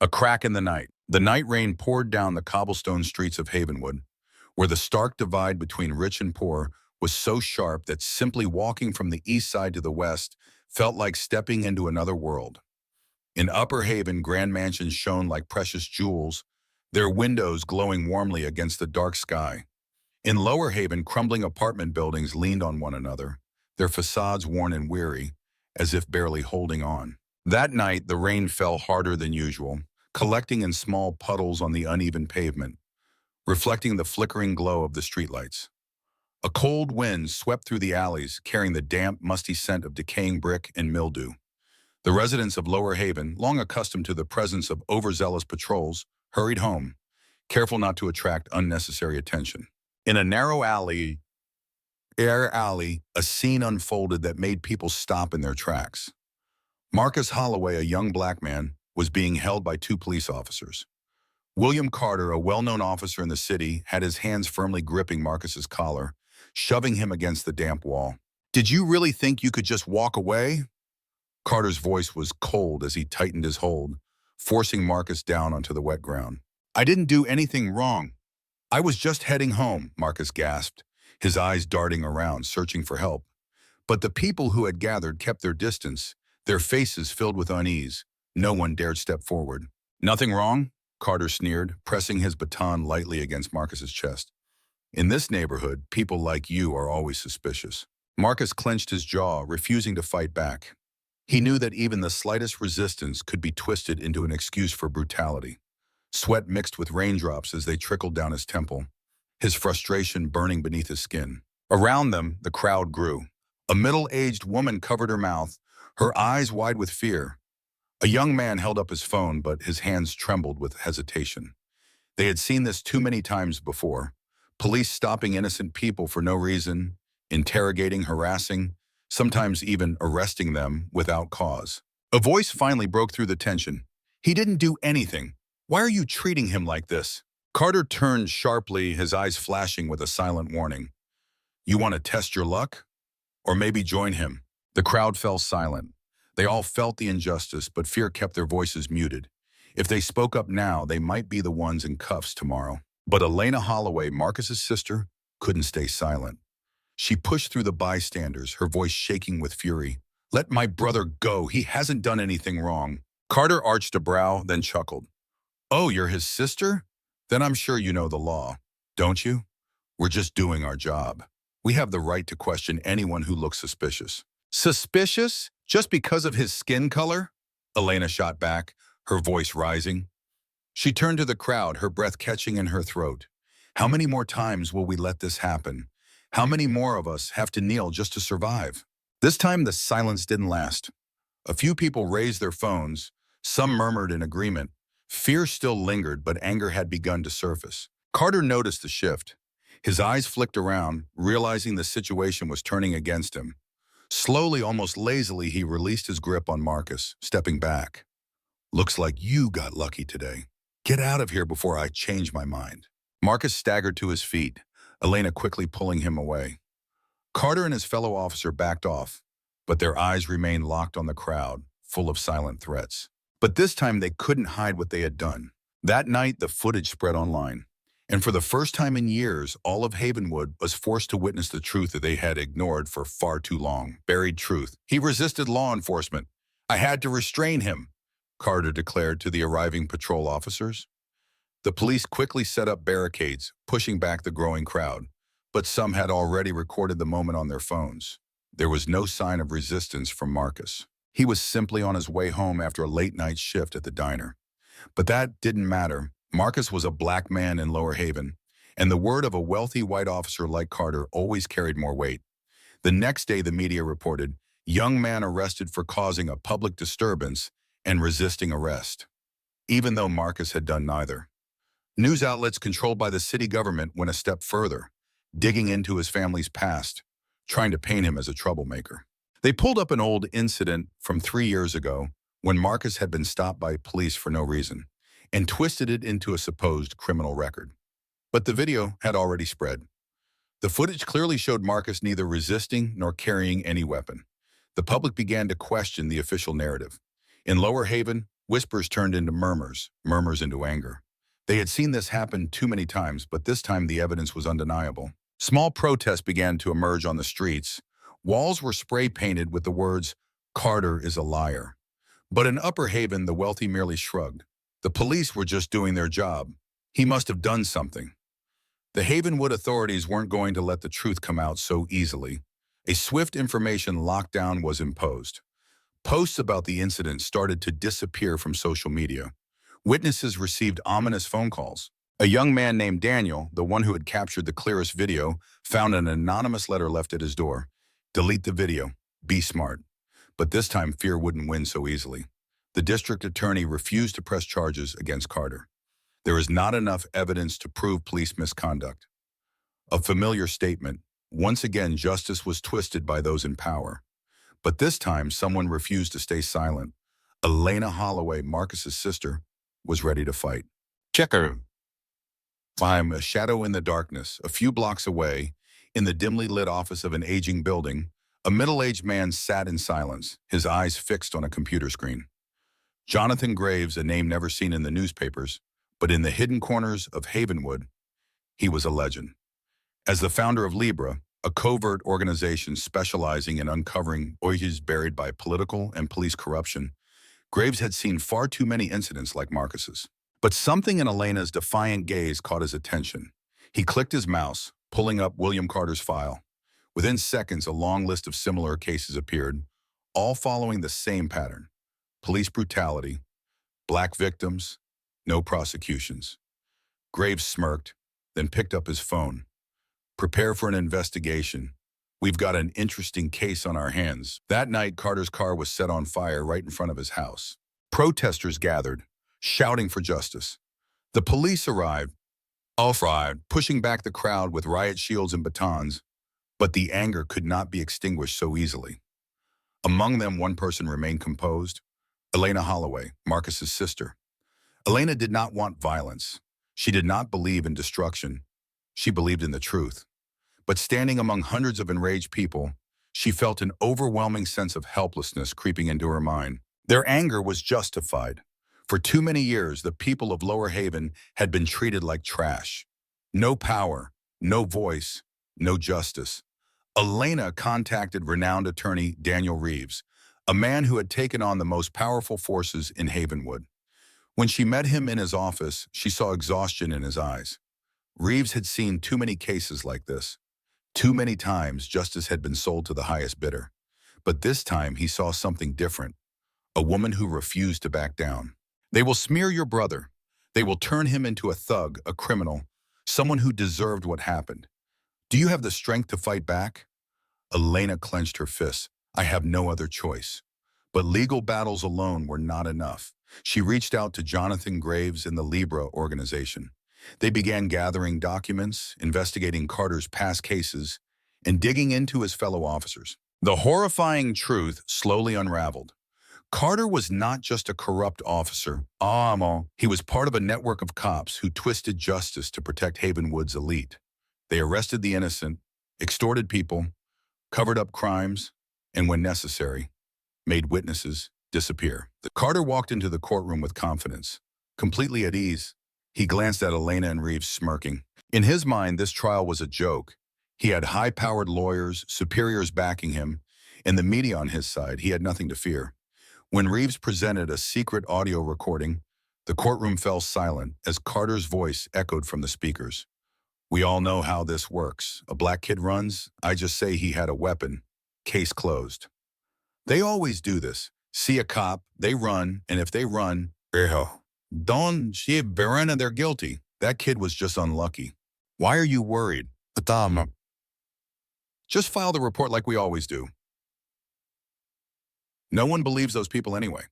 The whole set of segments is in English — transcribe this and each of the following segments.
A crack in the night. The night rain poured down the cobblestone streets of Havenwood, where the stark divide between rich and poor was so sharp that simply walking from the east side to the west felt like stepping into another world. In Upper Haven, grand mansions shone like precious jewels, their windows glowing warmly against the dark sky. In Lower Haven, crumbling apartment buildings leaned on one another, their facades worn and weary, as if barely holding on. That night, the rain fell harder than usual, collecting in small puddles on the uneven pavement, reflecting the flickering glow of the streetlights. A cold wind swept through the alleys, carrying the damp, musty scent of decaying brick and mildew. The residents of Lower Haven, long accustomed to the presence of overzealous patrols, hurried home, careful not to attract unnecessary attention. In a narrow alley, a scene unfolded that made people stop in their tracks. Marcus Holloway, a young black man, was being held by two police officers. William Carter, a well-known officer in the city, had his hands firmly gripping Marcus's collar, shoving him against the damp wall. "Did you really think you could just walk away?" Carter's voice was cold as he tightened his hold, forcing Marcus down onto the wet ground. "I didn't do anything wrong. I was just heading home," Marcus gasped, his eyes darting around, searching for help. But the people who had gathered kept their distance, their faces filled with unease. No one dared step forward. "Nothing wrong?" Carter sneered, pressing his baton lightly against Marcus's chest. "In this neighborhood, people like you are always suspicious." Marcus clenched his jaw, refusing to fight back. He knew that even the slightest resistance could be twisted into an excuse for brutality. Sweat mixed with raindrops as they trickled down his temple, his frustration burning beneath his skin. Around them, the crowd grew. A middle-aged woman covered her mouth, her eyes wide with fear. A young man held up his phone, but his hands trembled with hesitation. They had seen this too many times before. Police stopping innocent people for no reason, interrogating, harassing, sometimes even arresting them without cause. A voice finally broke through the tension. "He didn't do anything. Why are you treating him like this?" Carter turned sharply, his eyes flashing with a silent warning. "You want to test your luck? Or maybe join him?" The crowd fell silent. They all felt the injustice, but fear kept their voices muted. If they spoke up now, they might be the ones in cuffs tomorrow. But Elena Holloway, Marcus's sister, couldn't stay silent. She pushed through the bystanders, her voice shaking with fury. "Let my brother go. He hasn't done anything wrong." Carter arched a brow, then chuckled. "Oh, you're his sister? Then I'm sure you know the law, don't you? We're just doing our job. We have the right to question anyone who looks suspicious." "Suspicious? Just because of his skin color?" Elena shot back, her voice rising. She turned to the crowd, her breath catching in her throat. "How many more times will we let this happen? How many more of us have to kneel just to survive?" This time the silence didn't last. A few people raised their phones, some murmured in agreement. Fear still lingered, but anger had begun to surface. Carter noticed the shift. His eyes flicked around, realizing the situation was turning against him. Slowly, almost lazily, he released his grip on Marcus, stepping back. "Looks like you got lucky today. Get out of here before I change my mind." Marcus staggered to his feet, Elena quickly pulling him away. Carter and his fellow officer backed off, but their eyes remained locked on the crowd, full of silent threats. But this time they couldn't hide what they had done. That night, the footage spread online. And for the first time in years, all of Havenwood was forced to witness the truth that they had ignored for far too long. Buried truth. "He resisted law enforcement. I had to restrain him," Carter declared to the arriving patrol officers. The police quickly set up barricades, pushing back the growing crowd, but some had already recorded the moment on their phones. There was no sign of resistance from Marcus. He was simply on his way home after a late-night shift at the diner. But that didn't matter. Marcus was a black man in Lower Haven, and the word of a wealthy white officer like Carter always carried more weight. The next day, the media reported, "Young man arrested for causing a public disturbance and resisting arrest," even though Marcus had done neither. News outlets controlled by the city government went a step further, digging into his family's past, trying to paint him as a troublemaker. They pulled up an old incident from 3 years ago when Marcus had been stopped by police for no reason, and twisted it into a supposed criminal record. But the video had already spread. The footage clearly showed Marcus neither resisting nor carrying any weapon. The public began to question the official narrative. In Lower Haven, Whispers turned into murmurs, murmurs into anger. They had seen this happen too many times, but this time the evidence was undeniable. Small protests began to emerge on the streets. Walls were spray painted with the words, "Carter is a liar." But in Upper Haven, the wealthy merely shrugged. The police were just doing their job. He must have done something. The Havenwood authorities weren't going to let the truth come out so easily. A swift information lockdown was imposed. Posts about the incident started to disappear from social media. Witnesses received ominous phone calls. A young man named Daniel, the one who had captured the clearest video, found an anonymous letter left at his door. "Delete the video. Be smart." But this time, fear wouldn't win so easily. The district attorney refused to press charges against Carter. There is not enough evidence to prove police misconduct. A familiar statement. Once again, justice was twisted by those in power. But this time, someone refused to stay silent. Elena Holloway, Marcus's sister, was ready to fight. Checker. I'm a shadow in the darkness, a few blocks away, in the dimly lit office of an aging building, a middle-aged man sat in silence, his eyes fixed on a computer screen. Jonathan Graves, a name never seen in the newspapers, but in the hidden corners of Havenwood, he was a legend. As the founder of Libra, a covert organization specializing in uncovering orgies buried by political and police corruption, Graves had seen far too many incidents like Marcus's. But something in Elena's defiant gaze caught his attention. He clicked his mouse, pulling up William Carter's file. Within seconds, a long list of similar cases appeared, all following the same pattern. Police brutality, black victims, no prosecutions. Graves smirked, then picked up his phone. "Prepare for an investigation. We've got an interesting case on our hands." That night, Carter's car was set on fire right in front of his house. Protesters gathered, shouting for justice. The police arrived, pushing back the crowd with riot shields and batons, but the anger could not be extinguished so easily. Among them, one person remained composed, Elena Holloway, Marcus's sister. Elena did not want violence. She did not believe in destruction. She believed in the truth. But standing among hundreds of enraged people, she felt an overwhelming sense of helplessness creeping into her mind. Their anger was justified. For too many years, the people of Lower Haven had been treated like trash. No power, no voice, no justice. Elena contacted renowned attorney Daniel Reeves, a man who had taken on the most powerful forces in Havenwood. When she met him in his office, she saw exhaustion in his eyes. Reeves had seen too many cases like this. Too many times, justice had been sold to the highest bidder. But this time, he saw something different. A woman who refused to back down. "They will smear your brother. They will turn him into a thug, a criminal, someone who deserved what happened. Do you have the strength to fight back?" Elena clenched her fists. "I have no other choice." But legal battles alone were not enough. She reached out to Jonathan Graves and the Libra organization. They began gathering documents, investigating Carter's past cases, and digging into his fellow officers. The horrifying truth slowly unraveled. Carter was not just a corrupt officer. He was part of a network of cops who twisted justice to protect Havenwood's elite. They arrested the innocent, extorted people, covered up crimes, and when necessary, made witnesses disappear. Carter walked into the courtroom with confidence. Completely at ease, he glanced at Elena and Reeves smirking. In his mind, this trial was a joke. He had high-powered lawyers, superiors backing him, and the media on his side. He had nothing to fear. When Reeves presented a secret audio recording, the courtroom fell silent as Carter's voice echoed from the speakers. "We all know how this works. A black kid runs, I just say he had a weapon. Case closed. They always do this. See a cop, they run, and if they run, they're guilty. That kid was just unlucky. Why are you worried? Just file the report like we always do." No one believes those people anyway.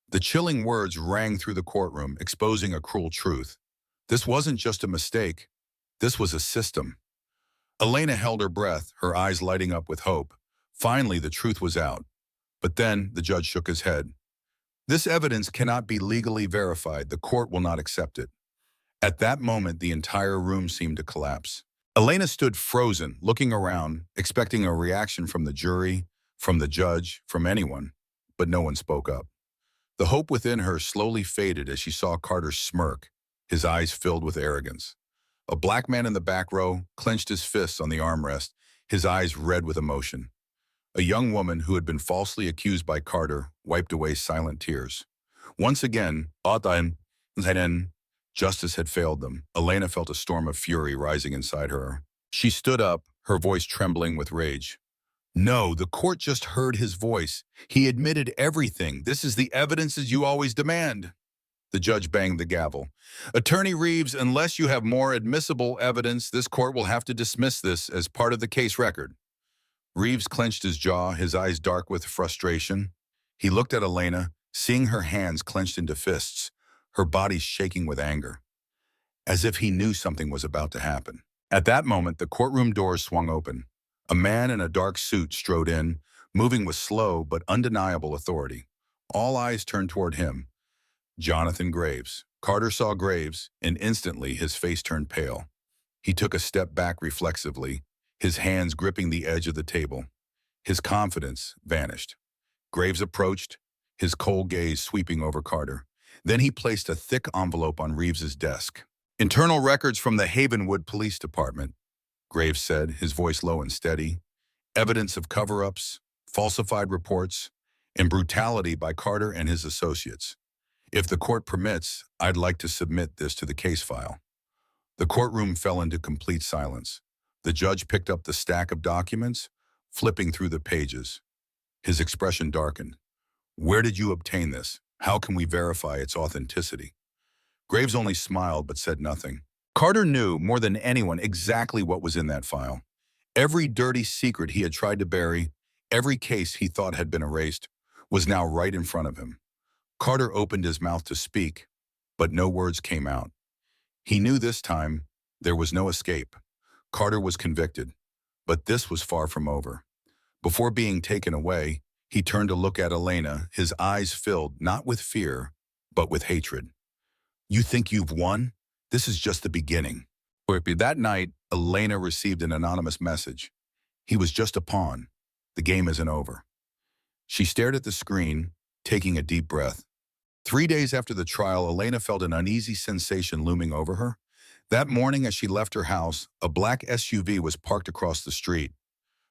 The chilling words rang through the courtroom, exposing a cruel truth. This wasn't just a mistake. This was a system. Elena held her breath, her eyes lighting up with hope. Finally, the truth was out. But then the judge shook his head. "This evidence cannot be legally verified. The court will not accept it." At that moment, the entire room seemed to collapse. Elena stood frozen, looking around, expecting a reaction from the jury, from the judge, from anyone, but no one spoke up. The hope within her slowly faded as she saw Carter smirk, his eyes filled with arrogance. A black man in the back row clenched his fists on the armrest, his eyes red with emotion. A young woman who had been falsely accused by Carter wiped away silent tears. Once again, justice had failed them. Elena felt a storm of fury rising inside her. She stood up, her voice trembling with rage. No, the court just heard his voice. He admitted everything. This is the evidence as you always demand. The judge banged the gavel. Attorney Reeves, unless you have more admissible evidence, this court will have to dismiss this as part of the case record. Reeves clenched his jaw, his eyes dark with frustration. He looked at Elena, seeing her hands clenched into fists, her body shaking with anger, as if he knew something was about to happen. At that moment, the courtroom doors swung open. A man in a dark suit strode in, moving with slow but undeniable authority. All eyes turned toward him. Jonathan Graves. Carter saw Graves, and instantly his face turned pale. He took a step back reflexively, his hands gripping the edge of the table. His confidence vanished. Graves approached, his cold gaze sweeping over Carter. Then he placed a thick envelope on Reeves's desk. Internal records from the Havenwood Police Department, Graves said, his voice low and steady. Evidence of cover-ups, falsified reports, and brutality by Carter and his associates. If the court permits, I'd like to submit this to the case file. The courtroom fell into complete silence. The judge picked up the stack of documents, flipping through the pages. His expression darkened. Where did you obtain this? How can we verify its authenticity? Graves only smiled but said nothing. Carter knew more than anyone exactly what was in that file. Every dirty secret he had tried to bury, every case he thought had been erased, was now right in front of him. Carter opened his mouth to speak, but no words came out. He knew this time there was no escape. Carter was convicted, but this was far from over. Before being taken away, he turned to look at Elena, his eyes filled not with fear, but with hatred. You think you've won? This is just the beginning. That night, Elena received an anonymous message. He was just a pawn. The game isn't over. She stared at the screen, taking a deep breath. 3 days after the trial, Elena felt an uneasy sensation looming over her. That morning as she left her house, a black SUV was parked across the street.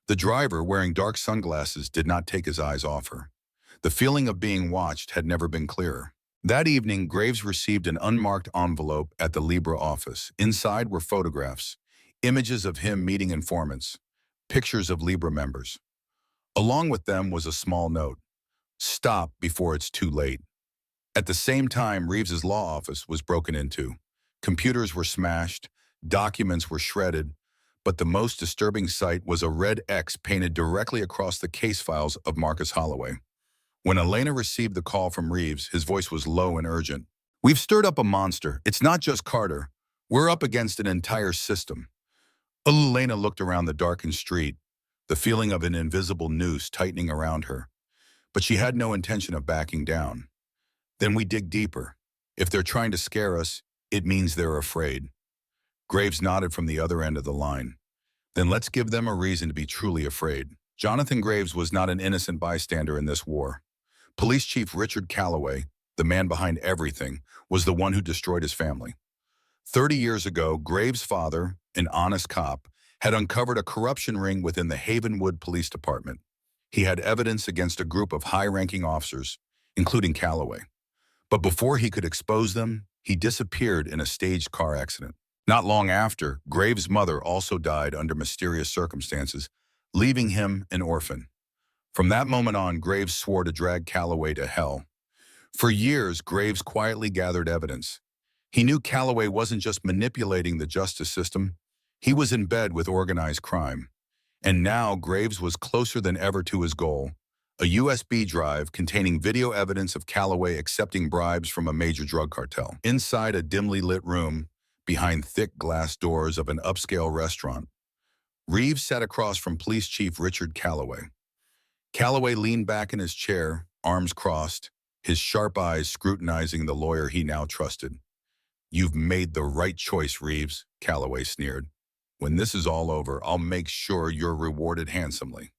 The driver, wearing dark sunglasses, did not take his eyes off her. The feeling of being watched had never been clearer. That evening, Graves received an unmarked envelope at the Libra office. Inside were photographs, images of him meeting informants, pictures of Libra members. Along with them was a small note. Stop before it's too late. At the same time, Reeves's law office was broken into. Computers were smashed, documents were shredded, but the most disturbing sight was a red X painted directly across the case files of Marcus Holloway. When Elena received the call from Reeves, his voice was low and urgent. We've stirred up a monster. It's not just Carter. We're up against an entire system. Elena looked around the darkened street, the feeling of an invisible noose tightening around her. But she had no intention of backing down. Then we dig deeper. If they're trying to scare us, it means they're afraid. Graves nodded from the other end of the line. Then let's give them a reason to be truly afraid. Jonathan Graves was not an innocent bystander in this war. Police Chief Richard Calloway, the man behind everything, was the one who destroyed his family. 30 years ago, Graves' father, an honest cop, had uncovered a corruption ring within the Havenwood Police Department. He had evidence against a group of high-ranking officers, including Calloway. But before he could expose them, he disappeared in a staged car accident. Not long after, Graves' mother also died under mysterious circumstances, leaving him an orphan. From that moment on, Graves swore to drag Calloway to hell. For years, Graves quietly gathered evidence. He knew Calloway wasn't just manipulating the justice system, he was in bed with organized crime. And now Graves was closer than ever to his goal, a USB drive containing video evidence of Calloway accepting bribes from a major drug cartel. Inside a dimly lit room, behind thick glass doors of an upscale restaurant, Reeves sat across from Police Chief Richard Calloway. Calloway leaned back in his chair, arms crossed, his sharp eyes scrutinizing the lawyer he now trusted. You've made the right choice, Reeves, Calloway sneered. When this is all over, I'll make sure you're rewarded handsomely.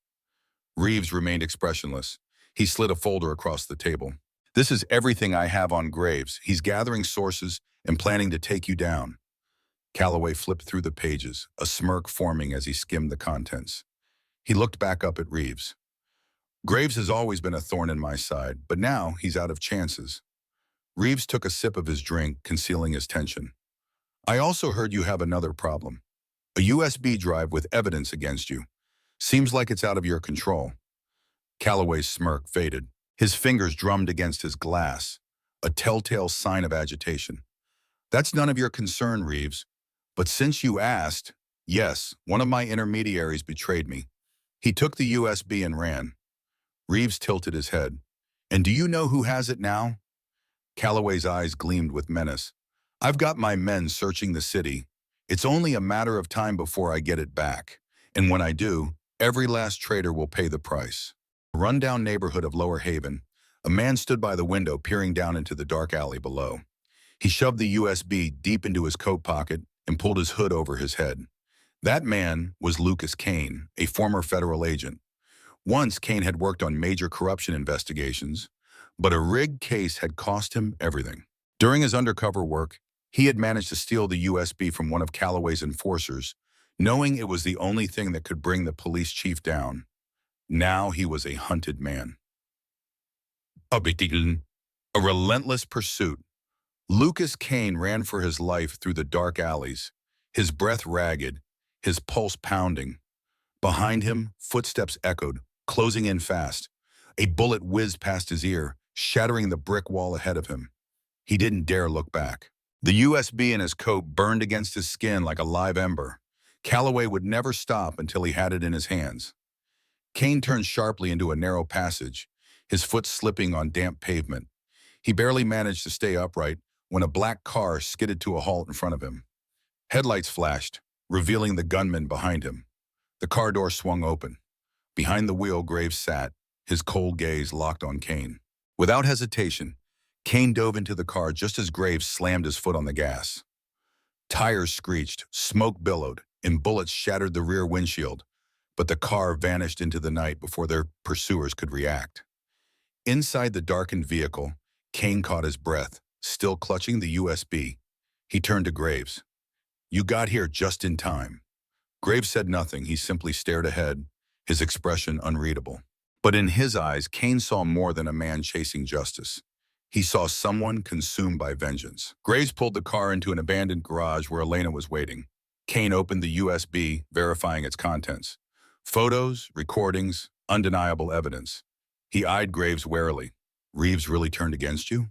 Reeves remained expressionless. He slid a folder across the table. This is everything I have on Graves. He's gathering sources and planning to take you down. Calloway flipped through the pages, a smirk forming as he skimmed the contents. He looked back up at Reeves. Graves has always been a thorn in my side, but now he's out of chances. Reeves took a sip of his drink, concealing his tension. I also heard you have another problem. A USB drive with evidence against you. Seems like it's out of your control. Calloway's smirk faded. His fingers drummed against his glass, a telltale sign of agitation. That's none of your concern, Reeves. But since you asked, yes, one of my intermediaries betrayed me. He took the USB and ran. Reeves tilted his head. And do you know who has it now? Calloway's eyes gleamed with menace. I've got my men searching the city. It's only a matter of time before I get it back. And when I do, every last traitor will pay the price. A rundown neighborhood of Lower Haven, a man stood by the window peering down into the dark alley below. He shoved the USB deep into his coat pocket and pulled his hood over his head. That man was Lucas Kane, a former federal agent. Once, Kane had worked on major corruption investigations, but a rigged case had cost him everything. During his undercover work, he had managed to steal the USB from one of Calloway's enforcers, knowing it was the only thing that could bring the police chief down. Now he was a hunted man. A relentless pursuit. Lucas Kane ran for his life through the dark alleys, his breath ragged, his pulse pounding. Behind him, footsteps echoed, closing in fast. A bullet whizzed past his ear, shattering the brick wall ahead of him. He didn't dare look back. The USB in his coat burned against his skin like a live ember. Calloway would never stop until he had it in his hands. Kane turned sharply into a narrow passage, his foot slipping on damp pavement. He barely managed to stay upright when a black car skidded to a halt in front of him. Headlights flashed, revealing the gunman behind him. The car door swung open. Behind the wheel, Graves sat, his cold gaze locked on Kane. Without hesitation, Kane dove into the car just as Graves slammed his foot on the gas. Tires screeched, smoke billowed, and bullets shattered the rear windshield, but the car vanished into the night before their pursuers could react. Inside the darkened vehicle, Kane caught his breath, still clutching the USB. He turned to Graves. You got here just in time. Graves said nothing. He simply stared ahead, his expression unreadable. But in his eyes, Kane saw more than a man chasing justice. He saw someone consumed by vengeance. Graves pulled the car into an abandoned garage where Elena was waiting. Kane opened the USB, verifying its contents. Photos, recordings, undeniable evidence. He eyed Graves warily. Reeves really turned against you?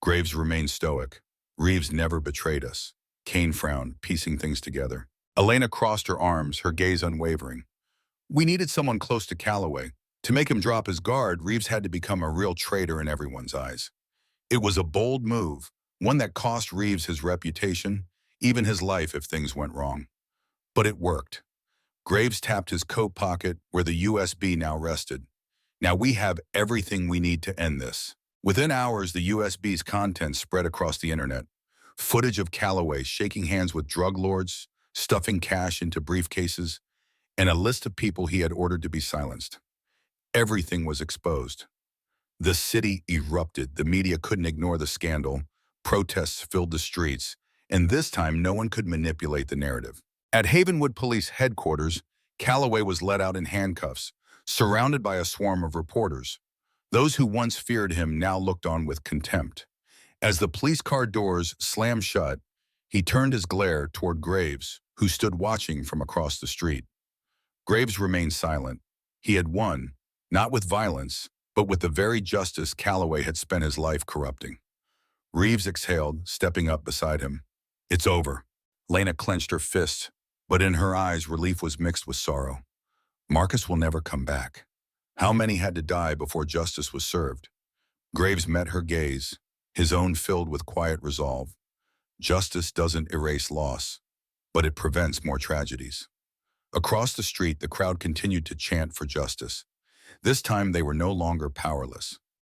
Graves remained stoic. Reeves never betrayed us. Kane frowned, piecing things together. Elena crossed her arms, her gaze unwavering. We needed someone close to Calloway. To make him drop his guard, Reeves had to become a real traitor in everyone's eyes. It was a bold move, one that cost Reeves his reputation, even his life if things went wrong. But it worked. Graves tapped his coat pocket where the USB now rested. Now we have everything we need to end this. Within hours, the USB's contents spread across the internet. Footage of Calloway shaking hands with drug lords, stuffing cash into briefcases, and a list of people he had ordered to be silenced. Everything was exposed. The city erupted. The media couldn't ignore the scandal. Protests filled the streets, and this time no one could manipulate the narrative. At Havenwood Police Headquarters, Calloway was let out in handcuffs, surrounded by a swarm of reporters. Those who once feared him now looked on with contempt. As the police car doors slammed shut, he turned his glare toward Graves, who stood watching from across the street. Graves remained silent. He had won, not with violence, but with the very justice Calloway had spent his life corrupting. Reeves exhaled, stepping up beside him. It's over. Lena clenched her fists, but in her eyes relief was mixed with sorrow. Marcus will never come back. How many had to die before justice was served? Graves met her gaze, his own filled with quiet resolve. Justice doesn't erase loss, but it prevents more tragedies. Across the street, the crowd continued to chant for justice. This time they were no longer powerless.